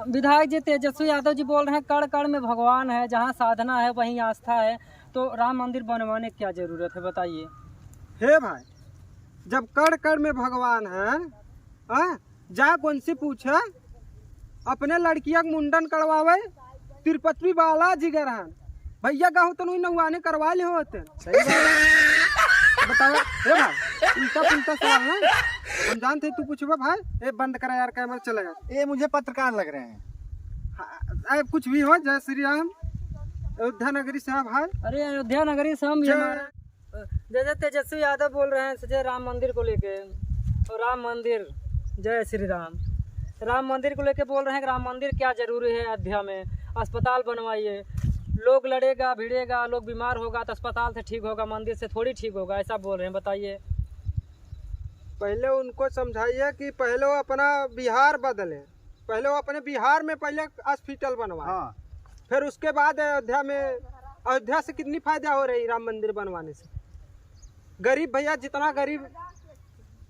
विधायक जी तेजस्वी यादव जी बोल रहे हैं कण कण में भगवान है, जहाँ साधना है वहीं आस्था है, तो राम मंदिर बनवाने की क्या जरूरत है बताइए। हे भाई, जब कण कण में भगवान है, जा कौन सी पूछे अपने लड़किया के मुंडन करवावे तिरुपति बाला जिगर भैया का हो तो नौवाने करवा ले होते। सही बात बताओ। हे भाई, उल्टा पुल्टा सवाल ना हम जानते तू पूछबा भाई। ए बंद करा यार, कैमरा चलेगा। ये मुझे पत्रकार लग रहे हैं। कुछ भी हो, जय श्री राम। अयोध्या नगरी से है भाई। अरे अयोध्या नगरी से हम जैसे तेजस्वी यादव बोल रहे हैं सच्चे राम मंदिर को लेके, और राम मंदिर जय श्री राम, राम मंदिर को लेके बोल रहे हैं कि राम मंदिर क्या जरूरी है अयोध्या में, अस्पताल बनवाइए, लोग लड़ेगा भिड़ेगा, लोग बीमार होगा तो अस्पताल से ठीक होगा, मंदिर से थोड़ी ठीक होगा, ऐसा बोल रहे हैं बताइए। पहले उनको समझाइए कि पहले वो अपना बिहार बदले, पहले वो अपने बिहार में पहले हॉस्पिटल बनवाए। हाँ। फिर उसके बाद अयोध्या में, अयोध्या से कितनी फायदा हो रही राम मंदिर बनवाने से। गरीब भैया, जितना गरीब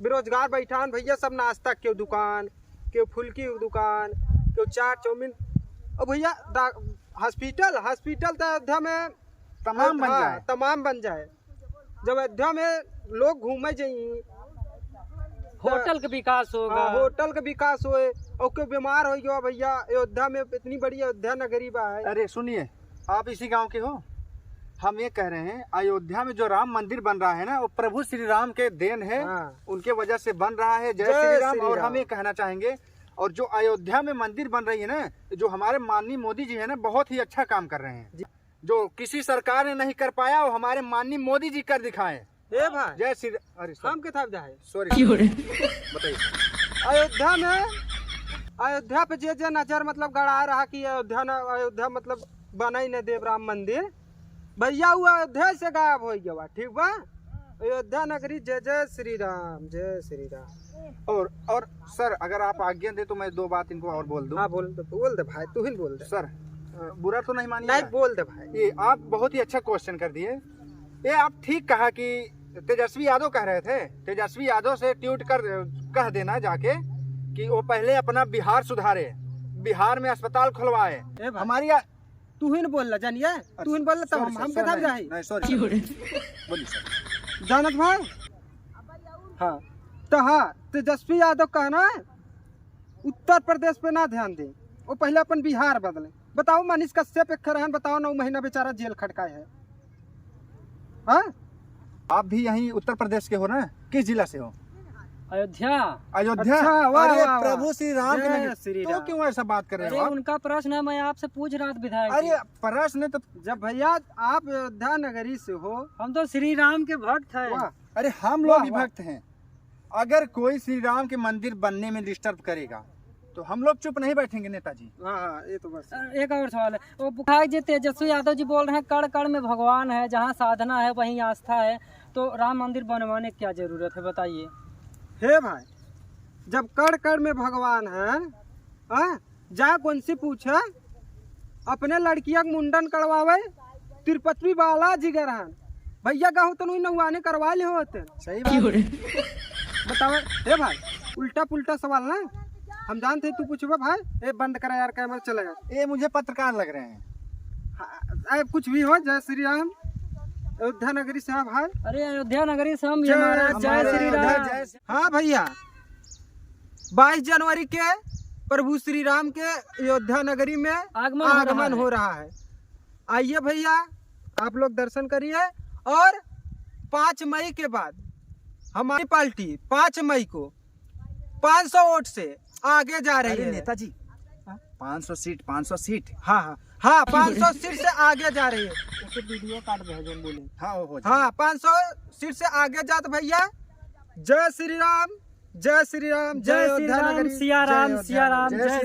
बेरोजगार बैठान भैया, सब नाश्ता क्यों दुकान, क्यों फुल्की दुकान, क्यों चाट चाउमीन, और भैया हॉस्पिटल तो अयोध्या में तमाम बन जाए। तमाम बन जाए। जब अयोध्या में लोग घूमे जाइए, होटल का विकास होगा, होटल का विकास होए, और कोई बीमार हो गया भैया, अयोध्या में इतनी बड़ी अयोध्या नगरी बा है। अरे सुनिए, आप इसी गांव के हो। हम ये कह रहे हैं अयोध्या में जो राम मंदिर बन रहा है ना, वो प्रभु श्री राम के देन है। उनके वजह से बन रहा है। जय श्री राम। और हम ये कहना चाहेंगे, और जो अयोध्या में मंदिर बन रही है ना, जो हमारे माननीय मोदी जी है ना, बहुत ही अच्छा काम कर रहे हैं। जो किसी सरकार ने नहीं कर पाया, वो हमारे माननीय मोदी जी कर दिखाए। ए भाई, जय श्री अरे हम के था जाए सॉरी बताइए। अयोध्या में, अयोध्या पे जे नजर मतलब गड़ा रहा कि अयोध्या मतलब बना ही नहीं देव राम मंदिर, भैया हुआ अयोध्या से गायब हो गया। ठीक बा, अयोध्या नगरी जय जय श्री राम, जय श्री राम। और सर, अगर आप आज्ञा दे तो मैं दो बात इनको और बोल दूं। हाँ बोल दे भाई, तू ही बोल दे। सर बुरा तो नहीं मानिए। नहीं बोल दे भाई। ये आप बहुत ही अच्छा क्वेश्चन कर दिए। ये आप ठीक कहा कि तेजस्वी यादव कह रहे थे, तेजस्वी यादव से ट्वीट कर कह देना जाके कि वो पहले अपना बिहार सुधारे, बिहार में अस्पताल खुलवाए। हमारी तू ही बोल जानिए, तू ही बोल तब हम कथा जाए। नहीं सॉरी बोलिए सर। जानत भाई, हाँ तो हाँ, तेजस्वी यादव कहना है उत्तर प्रदेश पे ना ध्यान दे, वो पहले अपन बिहार बदले। बताओ मनीष कश्यप एक रहन, बताओ 9 महीना बेचारा जेल खटकाए है। हाँ, आप भी यहीं उत्तर प्रदेश के हो ना? किस जिला से हो? अयोध्या। अयोध्या। अच्छा, वाह, अरे वाह, प्रभु श्री राम के नगरी। श्री तो राम। क्यों ऐसा बात कर रहे हो आप? उनका प्रश्न है, मैं आपसे पूछ रहा था विधायक। अरे प्रश्न तो जब भैया आप अयोध्या नगरी से हो, हम तो श्री राम के भक्त हैं। अरे हम लोग भी भक्त हैं। अगर कोई श्री राम के मंदिर बनने में डिस्टर्ब करेगा तो हम लोग चुप नहीं बैठेंगे नेताजी। हाँ ये तो बस। एक और सवाल है, वो विधायक जी तेजस्वी यादव जी बोल रहे हैं कण कण में भगवान है, जहाँ साधना है वहीं आस्था है, तो राम मंदिर बनवाने की क्या जरूरत है बताइए। हे भाई, जब कण कण में भगवान है, जा कौन सी पूछे अपने लड़किया के मुंडन करवावे तिरुपति बाला जिगर भैया का हो तो नौवाने करवा ले होते। सही बात बताओ। हे भाई, उल्टा पुल्टा सवाल ना हम जानते तू पूछबा भाई। ए बंद करा यार, कैमरा चलेगा। ये मुझे पत्रकार लग रहे हैं। कुछ भी हो, जय श्री राम। अयोध्या नगरी से है भाई। अरे अयोध्या नगरी से हम जय श्री राम। हाँ भैया, 22 जनवरी के प्रभु श्री राम के अयोध्या नगरी में आगमन हो रहा है। आइए भैया, आप लोग दर्शन करिए। और 5 मई के बाद हमारी पार्टी 5 मई को 500 वोट से आगे जा रही है। नेताजी 500 सीट। हाँ 500 सीट से आगे जा रही है। वीडियो काट भेजो बोले। हाँ 500 सीट से आगे जात भैया। जय श्री राम, जय श्री राम, जय सिया राम, सिया राम, जय